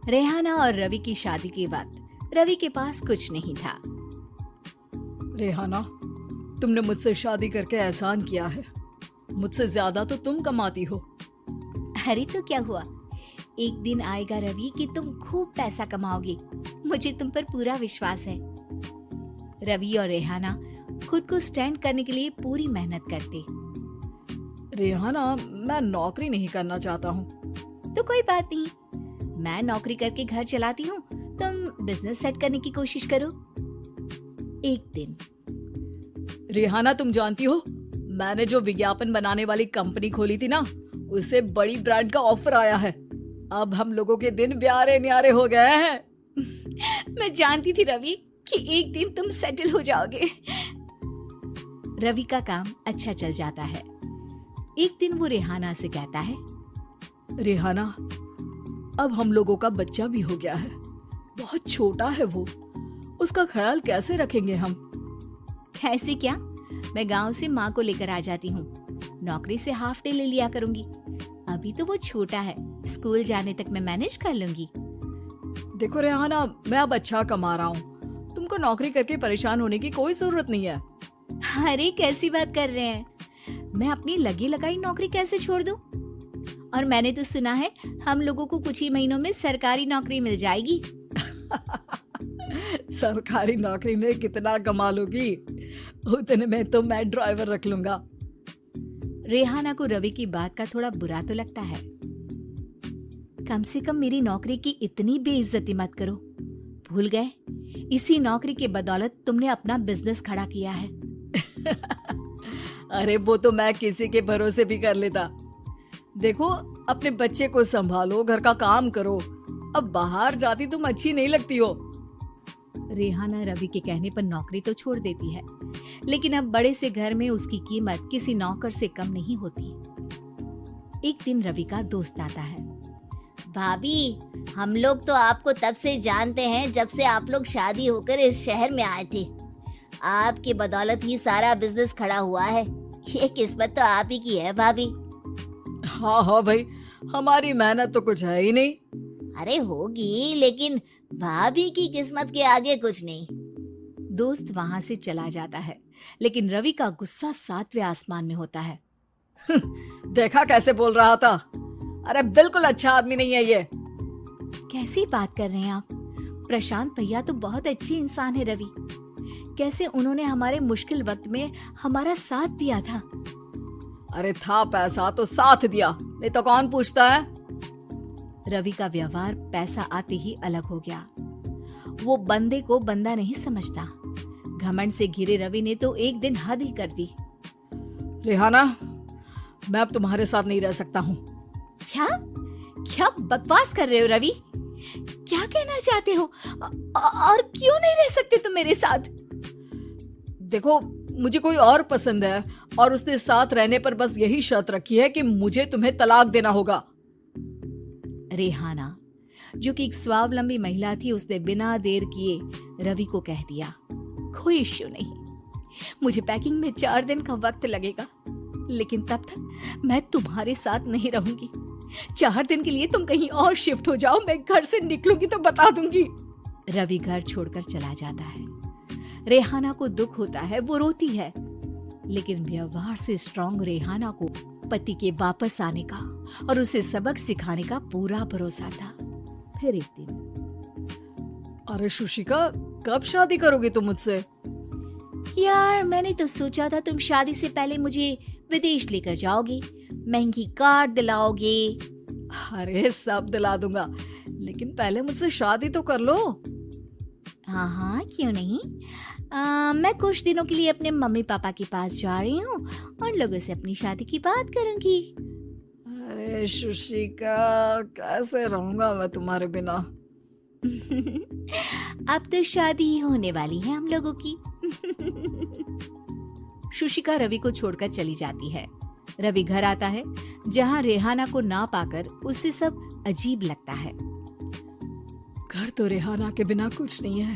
रेहाना और रवि की शादी के बाद रवि के पास कुछ नहीं था। रेहाना, तुमने मुझसे शादी करके एहसान किया है। मुझसे ज्यादा तो तुम कमाती हो। अरे तो क्या हुआ, एक दिन आएगा रवि कि तुम खूब पैसा कमाओगे। मुझे तुम पर पूरा विश्वास है। रवि और रेहाना खुद को स्टैंड करने के लिए पूरी मेहनत करते। रेहाना, मैं नौकरी नहीं करना चाहता हूँ। तो कोई बात नहीं, मैं नौकरी करके घर चलाती हूँ, तुम बिजनेस सेट करने की कोशिश करो। एक दिन। रेहाना, तुम जानती हो, मैंने जो विज्ञापन बनाने वाली कंपनी खोली थी ना, उसे बड़ी ब्रांड का ऑफर आया है। अब हम लोगों के दिन प्यारे न्यारे हो गए हैं। मैं जानती थी रवि कि एक दिन तुम सेटल हो जाओगे। रवि का काम अच्छा चल जाता है। एक दिन वो रेहाना से कहता है, रेहाना, अब हम लोगों का बच्चा भी हो गया है। बहुत छोटा है वो, उसका ख्याल कैसे रखेंगे हम? कैसे क्या, मैं गांव से माँ को लेकर आ जाती हूँ। नौकरी से हाफ डे ले लिया करूंगी। अभी तो वो छोटा है, स्कूल जाने तक मैं मैनेज कर लूंगी। देखो रेहाना, मैं अब अच्छा कमा रहा हूँ। तुमको नौकरी करके परेशान होने की कोई जरूरत नहीं है। अरे कैसी बात कर रहे हैं, मैं अपनी लगी लगाई नौकरी कैसे छोड़ दूं? और मैंने तो सुना है हम लोगों को कुछ ही महीनों में सरकारी नौकरी मिल जाएगी। सरकारी नौकरी में कितना कमा लोगी? उतने में तो मैं ड्राइवर रख लूंगा। रेहाना को रवि की बात का थोड़ा बुरा तो लगता है। कम से कम मेरी नौकरी की इतनी बेइज्जती मत करो। भूल गए, इसी नौकरी के बदौलत तुमने अपना बिजनेस खड़ा किया है। अरे वो तो मैं किसी के भरोसे भी कर लेता। देखो, अपने बच्चे को संभालो, घर का काम करो। अब बाहर जाती तुम अच्छी नहीं लगती हो। रेहाना रवि के कहने पर नौकरी तो छोड़ देती है, लेकिन अब बड़े से घर में उसकी कीमत किसी नौकर से कम नहीं होती। एक दिन रवि का दोस्त आता है। भाभी, हम लोग तो आपको तब से जानते हैं जब से आप लोग शादी होकर इस शहर में आए थे। आपकी बदौलत ही सारा बिजनेस खड़ा हुआ है। ये किस्मत तो आप ही की है भाभी। हाँ हाँ भाई, हमारी मेहनत तो कुछ है ही नहीं। अरे होगी, लेकिन भाभी की किस्मत के आगे कुछ नहीं। दोस्त वहां से चला जाता है, लेकिन रवि का गुस्सा 7वें आसमान में होता है। देखा कैसे बोल रहा था? अरे बिल्कुल अच्छा आदमी नहीं है ये। कैसी बात कर रहे हैं आप? प्रशांत भैया तो बहुत अच्छे इंसान है रवि। कैसे उन्होंने हमारे मुश्किल वक्त में हमारा साथ दिया था। अरे था पैसा तो साथ दिया, नहीं तो कौन पूछता है? रवि का व्यवहार पैसा आते ही अलग हो गया। वो बंदे को बंदा नहीं समझता। घमंड से घिरे रवि ने तो एक दिन हद ही कर दी। रेहाना, मैं अब तुम्हारे साथ नहीं रह सकता हूँ। क्या क्या बकवास कर रहे हो रवि? क्या कहना चाहते हो? और क्यों नहीं रह सकते तुम मेरे साथ? देखो, मुझे कोई और पसंद है और उसने साथ रहने पर बस यही शर्त रखी है कि मुझे तुम्हें तलाक देना होगा। रेहाना, जो कि एक स्वावलंबी महिला थी, उसने बिना देर किए रवि को कह दिया, कोई इश्यू नहीं, मुझे पैकिंग में 4 दिन का वक्त लगेगा, लेकिन तब तक मैं तुम्हारे साथ नहीं रहूंगी। 4 दिन के लिए तुम कहीं और शिफ्ट हो जाओ, मैं घर से निकलूंगी तो बता दूंगी। रवि घर छोड़कर चला जाता है। रेहाना को दुख होता है, वो रोती है, लेकिन व्यवहार से स्ट्रांग रेहाना को पति के वापस आने का और उसे सबक सिखाने का पूरा भरोसा था। फिर एक दिन, अरे शुशिका, कब शादी करोगी तुम मुझसे? यार मैंने तो सोचा था तुम शादी से पहले मुझे विदेश लेकर जाओगी, महंगी कार दिलाओगे। अरे सब दिला दूंगा, लेकिन पहले मुझसे शादी तो कर लो। हाँ हाँ, क्यों नहीं। मैं कुछ दिनों के लिए अपने मम्मी पापा के पास जा रही हूँ और लोगों से अपनी शादी की बात करूंगी। अरे शुशिका, कैसे रहूंगा मैं तुम्हारे बिना? अब तो शादी ही होने वाली है हम लोगों की। शुशिका रवि को छोड़कर चली जाती है। रवि घर आता है, जहाँ रेहाना को ना पाकर उसे सब अजीब लगता है। घर तो रेहाना के बिना कुछ नहीं है,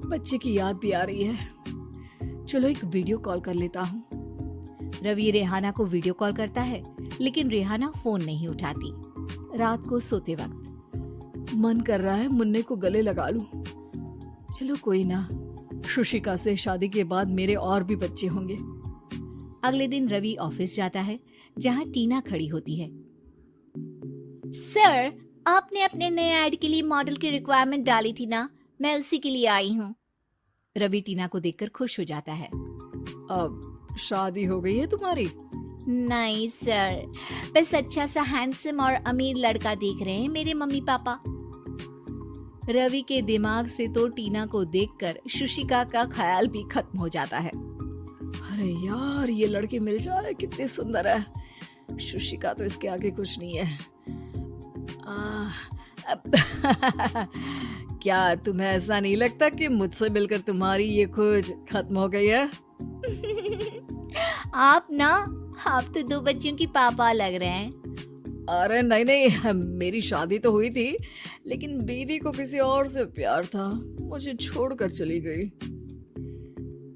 बच्चे की याद भी आ रही है। चलो एक वीडियो कॉल कर लेता हूँ। रवि रेहाना को वीडियो कॉल करता है, लेकिन रेहाना फोन नहीं उठाती। रात को सोते वक्त, मन कर रहा है मुन्ने को गले लगा लूं। चलो कोई ना, शुशिका से शादी के बाद मेरे और भी बच्चे होंगे। अगले दिन रवि ऑफिस जाता है जहां टीना खड़ी होती है। सर, आपने अपने नए ऐड के लिए मॉडल की रिक्वायरमेंट डाली थी ना, मैं उसी के लिए आई हूँ। रवि टीना को देखकर खुश हो जाता है। अब शादी हो गई है तुम्हारी? नहीं सर, बस अच्छा सा हैंडसम और अमीर लड़का देख रहे हैं मेरे मम्मी पापा। रवि के दिमाग से तो टीना को देखकर शुशिका का ख्याल भी खत्म हो जाता है। अरे यार, ये लड़की मिल जाए कितनी सुंदर है। शुशिका तो इसके आगे कुछ नहीं है। क्या तुम्हें ऐसा नहीं लगता कि मुझसे मिलकर तुम्हारी ये खोज खत्म हो गई है? आप तो 2 बच्चों की पापा लग रहे हैं। अरे नहीं नहीं, मेरी शादी तो हुई थी, लेकिन बीवी को किसी और से प्यार था, मुझे छोड़कर चली गई।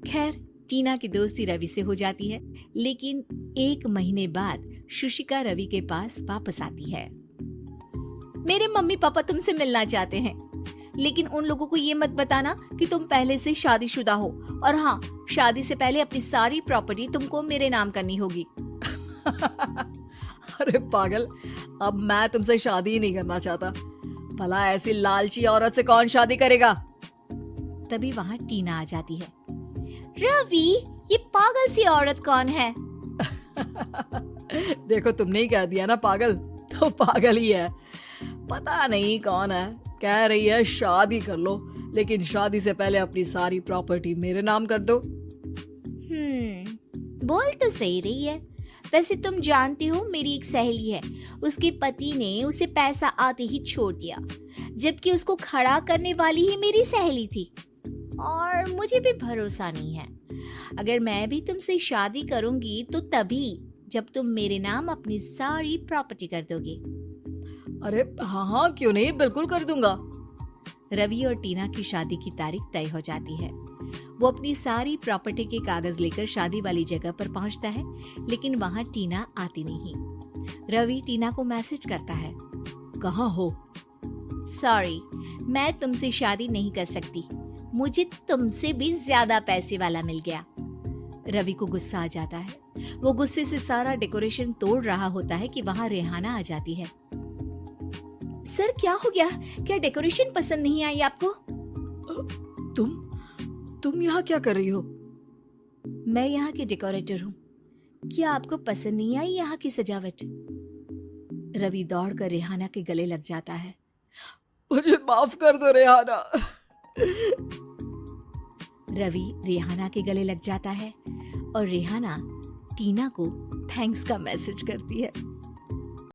खैर, टीना की दोस्ती रवि से हो जाती है, लेकिन 1 महीने बाद शुशिका रवि के पास वापस आती है। मेरे मम्मी पापा तुमसे मिलना चाहते हैं, लेकिन उन लोगों को ये मत बताना कि तुम पहले से शादीशुदा हो, और हाँ, शादी से पहले अपनी सारी प्रॉपर्टी तुमको मेरे नाम करनी होगी। अरे पागल, अब मैं तुमसे शादी ही नहीं करना चाहता। भला ऐसी लालची औरत से कौन शादी करेगा? तभी वहाँ टीना आ जाती है। रवि, ये पागल सी औरत कौन है? देखो, तुमने ही कह दिया ना पागल, तो पागल ही है। पता नहीं कौन है, कह रही है शादी कर लो, लेकिन शादी से पहले अपनी सारी प्रॉपर्टी मेरे नाम कर दो। बोल तो सही रही है। वैसे तुम जानती हो, मेरी एक सहेली है, उसके पति ने उसे पैसा आते ही छोड़ दिया, जबकि उसको खड़ा करने वाली ही मेरी सहेली थी। और मुझे भी भरोसा नहीं है, अगर मैं भी तुमसे शादी करूंगी तो तभी जब तुम मेरे नाम अपनी सारी प्रॉपर्टी कर दोगे। अरे हाँ, क्यों नहीं, बिल्कुल कर दूंगा। रवि और टीना की शादी की तारीख तय हो जाती है। वो अपनी सारी प्रॉपर्टी के कागज लेकर शादी वाली जगह पर पहुंचता है, लेकिन वहां टीना आती नहीं। रवि टीना को मैसेज करता है, कहाँ हो? सॉरी, मैं तुमसे शादी नहीं कर सकती, मुझे तुमसे भी ज्यादा पैसे वाला मिल गया। रवि को गुस्सा आ जाता है। वो गुस्से से सारा डेकोरेशन तोड़ रहा होता है कि वहां रेहाना आ जाती है। सर, क्या हो गया? क्या डेकोरेशन पसंद नहीं आई आपको? तुम यहाँ क्या कर रही हो? मैं यहाँ की डेकोरेटर हूँ। क्या आपको पसंद नहीं आई यहाँ की सजावट? रवि दौड़कर रेहाना के गले लग जाता है। मुझे माफ कर दो रेहाना। रवि रेहाना के गले लग जाता है और रेहाना टीना को थैंक्स का मैसेज करती है।